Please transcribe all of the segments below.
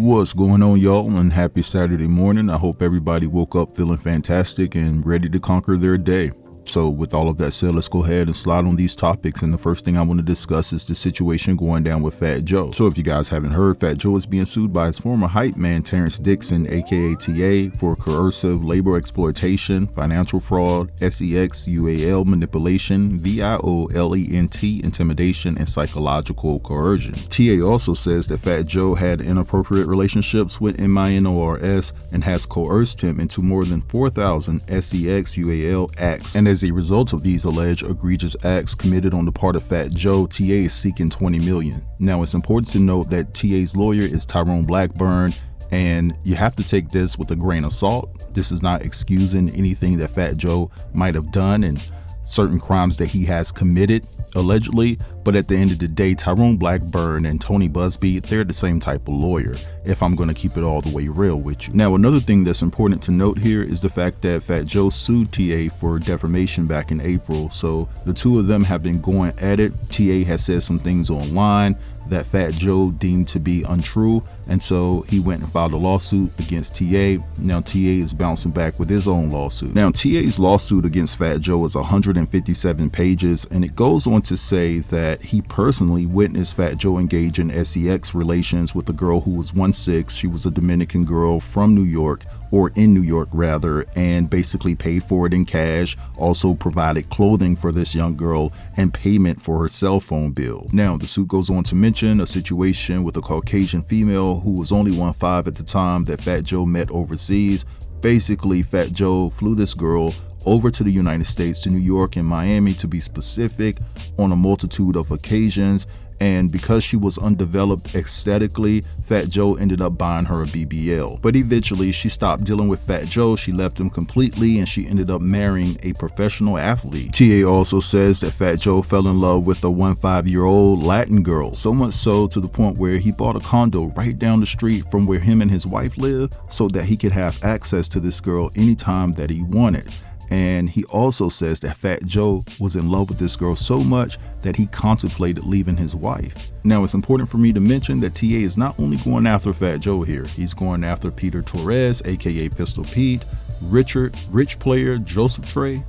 What's going on, y'all, and happy Saturday morning. I hope everybody woke up feeling fantastic and ready to conquer their day. So with all of that said, let's go ahead and slide on these topics. And the first thing I want to discuss is the situation going down with Fat Joe. So if you guys haven't heard, Fat Joe is being sued by his former hype man, Terrence Dixon, aka TA, for coercive labor exploitation, financial fraud, sex, UAL manipulation, violent, intimidation, and psychological coercion. TA also says that Fat Joe had inappropriate relationships with N0R and has coerced him into more than 4,000 sex, UAL acts. And as a result of these alleged egregious acts committed on the part of Fat Joe, TA is seeking $20 million. Now, it's important to note that TA's lawyer is Tyrone Blackburn, and you have to take this with a grain of salt. This is not excusing anything that Fat Joe might have done and certain crimes that he has committed, allegedly, but at the end of the day, Tyrone Blackburn and Tony Busby, they're the same type of lawyer, if I'm going to keep it all the way real with you. Now, another thing that's important to note here is the fact that Fat Joe sued TA for defamation back in April, so the two of them have been going at it. TA has said some things online that Fat Joe deemed to be untrue, and so he went and filed a lawsuit against TA. Now TA is bouncing back with his own lawsuit. Now TA's lawsuit against Fat Joe is 157 pages, and it goes on to say that he personally witnessed Fat Joe engage in sex relations with a girl who was 1'6". She was a Dominican girl from New York, or in New York rather, and basically paid for it in cash, also provided clothing for this young girl and payment for her cell phone bill. Now the suit goes on to mention a situation with a Caucasian female who was only 1'5" at the time that Fat Joe met overseas. Basically, Fat Joe flew this girl over to the United States, to New York and Miami to be specific, on a multitude of occasions. And because she was undeveloped aesthetically, Fat Joe ended up buying her a BBL. But eventually she stopped dealing with Fat Joe, she left him completely, and she ended up marrying a professional athlete. TA also says that Fat Joe fell in love with a 15-year-old Latin girl, so much so to the point where he bought a condo right down the street from where him and his wife live so that he could have access to this girl anytime that he wanted. And he also says that Fat Joe was in love with this girl so much that he contemplated leaving his wife. Now, it's important for me to mention that TA is not only going after Fat Joe here, he's going after Peter Torres, aka Pistol Pete, Richard, Rich Player, Joseph Trey,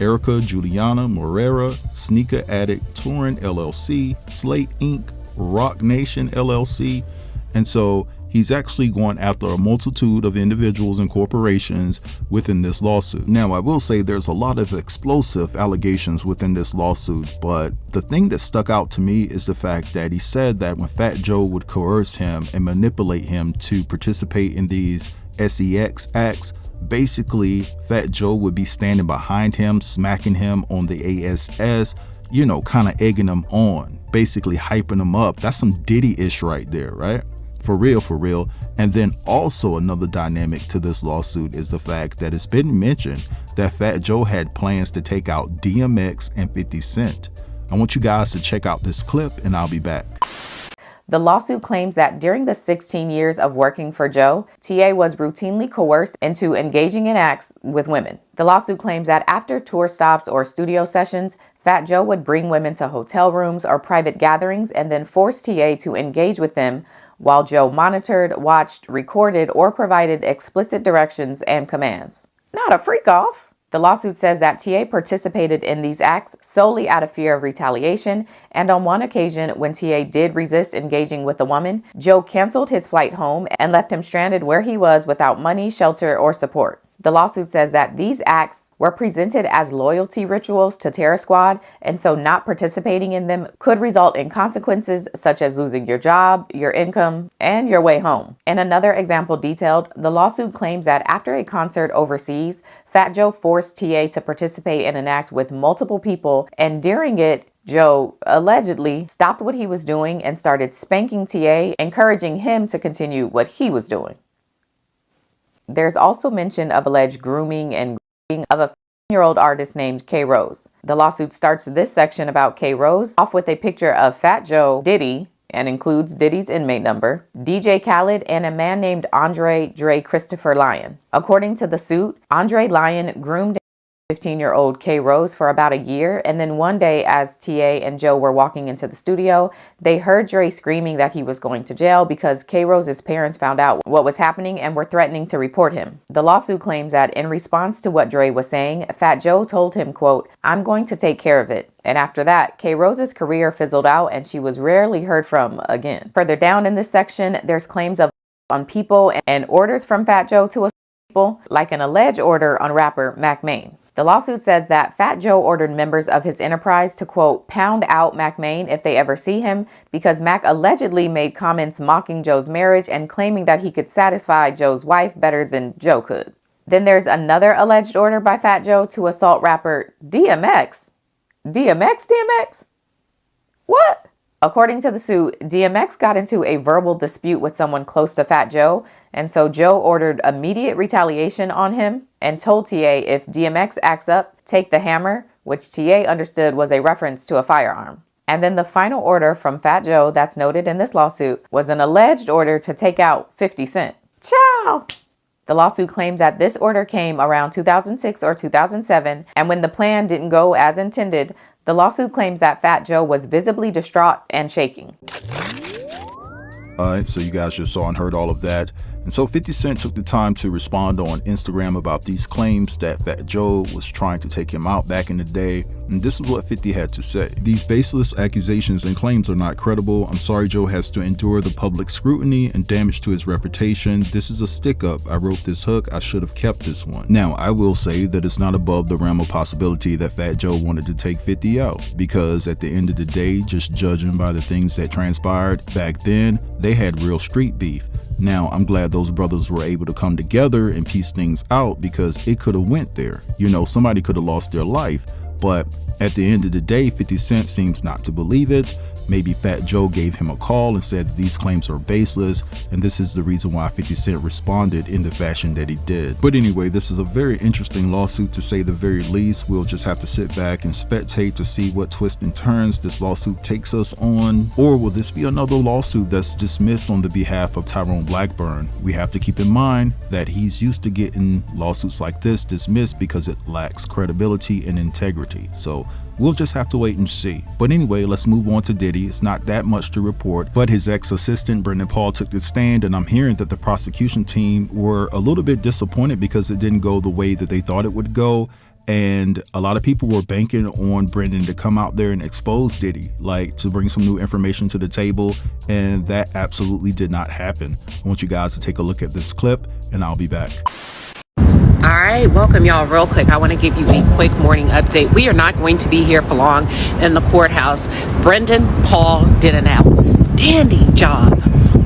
Erica Juliana Morera, Sneaker Addict, Touring LLC, Slate Inc., Rock Nation LLC, and so he's actually going after a multitude of individuals and corporations within this lawsuit. Now, I will say there's a lot of explosive allegations within this lawsuit, but the thing that stuck out to me is the fact that he said that when Fat Joe would coerce him and manipulate him to participate in these sex acts, basically Fat Joe would be standing behind him, smacking him on the ass, you know, kind of egging him on, basically hyping him up. That's some Diddy-ish right there, right? For real, for real. And then also another dynamic to this lawsuit is the fact that it's been mentioned that Fat Joe had plans to take out DMX and 50 Cent. I want you guys to check out this clip and I'll be back. The lawsuit claims that during the 16 years of working for Joe, TA was routinely coerced into engaging in acts with women. The lawsuit claims that after tour stops or studio sessions, Fat Joe would bring women to hotel rooms or private gatherings and then force TA to engage with them while Joe monitored, watched, recorded, or provided explicit directions and commands. Not a freak off. The lawsuit says that TA participated in these acts solely out of fear of retaliation, and on one occasion when TA did resist engaging with a woman, Joe canceled his flight home and left him stranded where he was without money, shelter, or support. The lawsuit says that these acts were presented as loyalty rituals to Terror Squad, and so not participating in them could result in consequences such as losing your job, your income, and your way home. In another example detailed, the lawsuit claims that after a concert overseas, Fat Joe forced TA to participate in an act with multiple people, and during it, Joe allegedly stopped what he was doing and started spanking TA, encouraging him to continue what he was doing. There's also mention of alleged grooming and grading of a 15-year-old artist named K. Rose. The lawsuit starts this section about K. Rose off with a picture of Fat Joe, Diddy, and includes Diddy's inmate number, DJ Khaled, and a man named Andre Dre Christopher Lyon. According to the suit, Andre Lyon groomed 15-year-old K Rose for about a year, and then one day as TA and Joe were walking into the studio, they heard Dre screaming that he was going to jail because K Rose's parents found out what was happening and were threatening to report him. The lawsuit claims that in response to what Dre was saying, Fat Joe told him, quote, "I'm going to take care of it." And after that, K Rose's career fizzled out and she was rarely heard from again. Further down in this section, there's claims of on people and orders from Fat Joe to people, like an alleged order on rapper Mac Main. The lawsuit says that Fat Joe ordered members of his enterprise to, quote, "pound out Mac Main if they ever see him," because Mac allegedly made comments mocking Joe's marriage and claiming that he could satisfy Joe's wife better than Joe could. Then there's another alleged order by Fat Joe to assault rapper DMX. DMX? What? According to the suit, DMX got into a verbal dispute with someone close to Fat Joe, and so Joe ordered immediate retaliation on him and told TA if DMX acts up, take the hammer, which TA understood was a reference to a firearm. And then the final order from Fat Joe that's noted in this lawsuit was an alleged order to take out 50 Cent. Ciao! The lawsuit claims that this order came around 2006 or 2007, and when the plan didn't go as intended, the lawsuit claims that Fat Joe was visibly distraught and shaking. All right, so you guys just saw and heard all of that. And so 50 Cent took the time to respond on Instagram about these claims that Fat Joe was trying to take him out back in the day. And this is what 50 had to say. "These baseless accusations and claims are not credible. I'm sorry Joe has to endure the public scrutiny and damage to his reputation. This is a stick up. I wrote this hook. I should have kept this one." Now, I will say that it's not above the realm of possibility that Fat Joe wanted to take 50 out, because at the end of the day, just judging by the things that transpired back then, they had real street beef. Now, I'm glad those brothers were able to come together and piece things out, because it could have went there. You know, somebody could have lost their life. But at the end of the day, 50 Cent seems not to believe it. Maybe Fat Joe gave him a call and said that these claims are baseless, and this is the reason why 50 Cent responded in the fashion that he did. But anyway, this is a very interesting lawsuit, to say the very least. We'll just have to sit back and spectate to see what twists and turns this lawsuit takes us on. Or will this be another lawsuit that's dismissed on the behalf of Tyrone Blackburn? We have to keep in mind that he's used to getting lawsuits like this dismissed because it lacks credibility and integrity. So we'll just have to wait and see. But anyway, let's move on to Diddy. It's not that much to report, but his ex-assistant Brendan Paul took the stand, and I'm hearing that the prosecution team were a little bit disappointed because it didn't go the way that they thought it would go. And a lot of people were banking on Brendan to come out there and expose Diddy, like to bring some new information to the table, and that absolutely did not happen. I want you guys to take a look at this clip, and I'll be back. All right, welcome y'all. Real quick, I want to give you a quick morning update. We are not going to be here for long in the courthouse. Brendan Paul did an outstanding job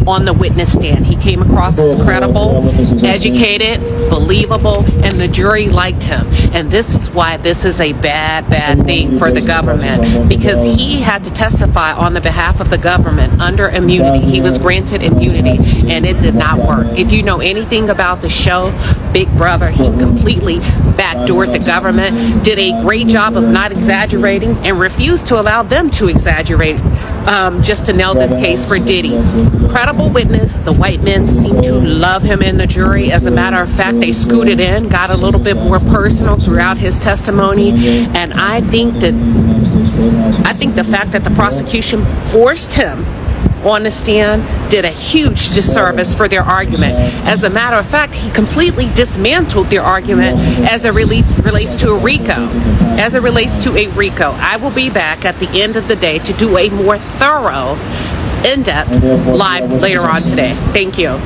on the witness stand. He came across as credible, educated, believable, and the jury liked him. And this is why this is a bad thing for the government, because he had to testify on the behalf of the government under immunity. He was granted immunity, and it did not work. If you know anything about the show Big Brother, he completely backdoored the government, did a great job of not exaggerating, and refused to allow them to exaggerate just to nail this case for Diddy. Credible witness. The white men seem to love him in the jury. As a matter of fact, they scooted in, got a little bit more personal throughout his testimony, and I think the fact that the prosecution forced him on the stand did a huge disservice for their argument. As a matter of fact, he completely dismantled their argument as it relates to a RICO. As it relates to a RICO, I will be back at the end of the day to do a more thorough, in-depth live later on today. Thank you.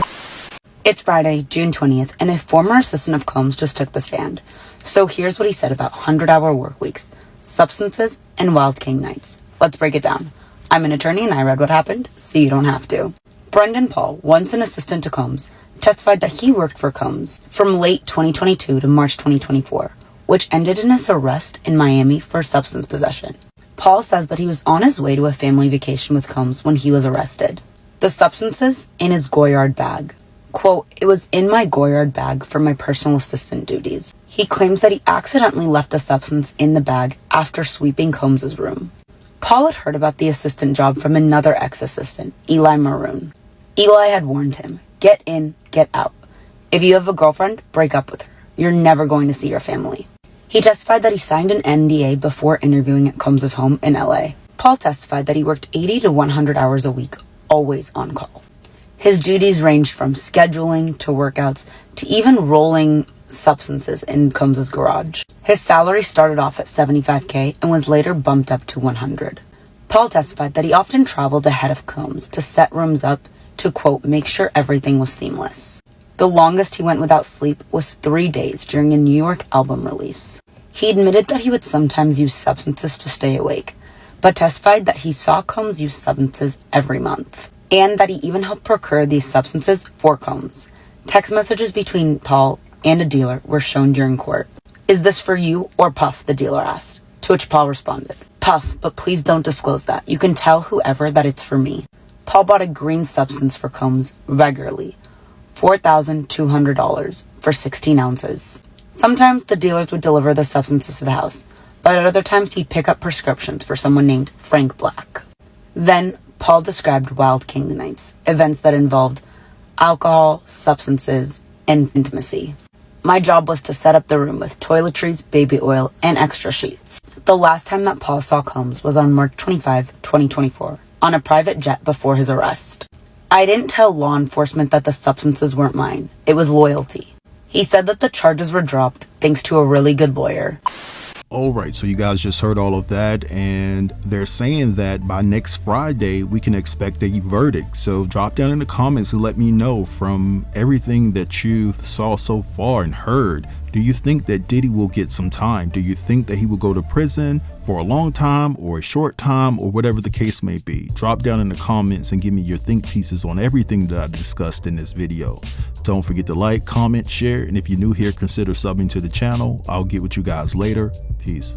It's Friday, June 20th, and a former assistant of Combs just took the stand. So here's what he said about 100-hour work weeks, substances, and Wild King nights. Let's break it down. I'm an attorney and I read what happened, so you don't have to. Brendan Paul, once an assistant to Combs, testified that he worked for Combs from late 2022 to March 2024, which ended in his arrest in Miami for substance possession. Paul says that he was on his way to a family vacation with Combs when he was arrested. The substances in his Goyard bag. Quote, "It was in my Goyard bag for my personal assistant duties." He claims that he accidentally left the substance in the bag after sweeping Combs' room. Paul had heard about the assistant job from another ex-assistant, Eli Maroon. Eli had warned him, get in, get out. If you have a girlfriend, break up with her. You're never going to see your family. He testified that he signed an NDA before interviewing at Combs' home in LA. Paul testified that he worked 80 to 100 hours a week, always on call. His duties ranged from scheduling to workouts to even rolling substances in Combs' garage. His salary started off at $75K and was later bumped up to $100. Paul testified that he often traveled ahead of Combs to set rooms up to, quote, make sure everything was seamless. The longest he went without sleep was 3 days during a New York album release. He admitted that he would sometimes use substances to stay awake, but testified that he saw Combs use substances every month, and that he even helped procure these substances for Combs. Text messages between Paul and a dealer were shown during court. "Is this for you or Puff?" the dealer asked, to which Paul responded, "Puff, but please don't disclose that. You can tell whoever that it's for me." Paul bought a green substance for Combs regularly, $4,200 for 16 ounces. Sometimes the dealers would deliver the substances to the house, but at other times he'd pick up prescriptions for someone named Frank Black. Then Paul described Wild King nights, events that involved alcohol, substances, and intimacy. "My job was to set up the room with toiletries, baby oil, and extra sheets." The last time that Paul saw Combs was on March 25, 2024, on a private jet before his arrest. "I didn't tell law enforcement that the substances weren't mine. It was loyalty." He said that the charges were dropped thanks to a really good lawyer. All right, so you guys just heard all of that, and they're saying that by next Friday we can expect a verdict. So drop down in the comments and let me know, from everything that you saw so far and heard, do you think that Diddy will get some time? Do you think that he will go to prison for a long time or a short time, or whatever the case may be? Drop down in the comments and give me your think pieces on everything that I discussed in this video. Don't forget to like, comment, share, and if you're new here, consider subbing to the channel. I'll get with you guys later. Peace.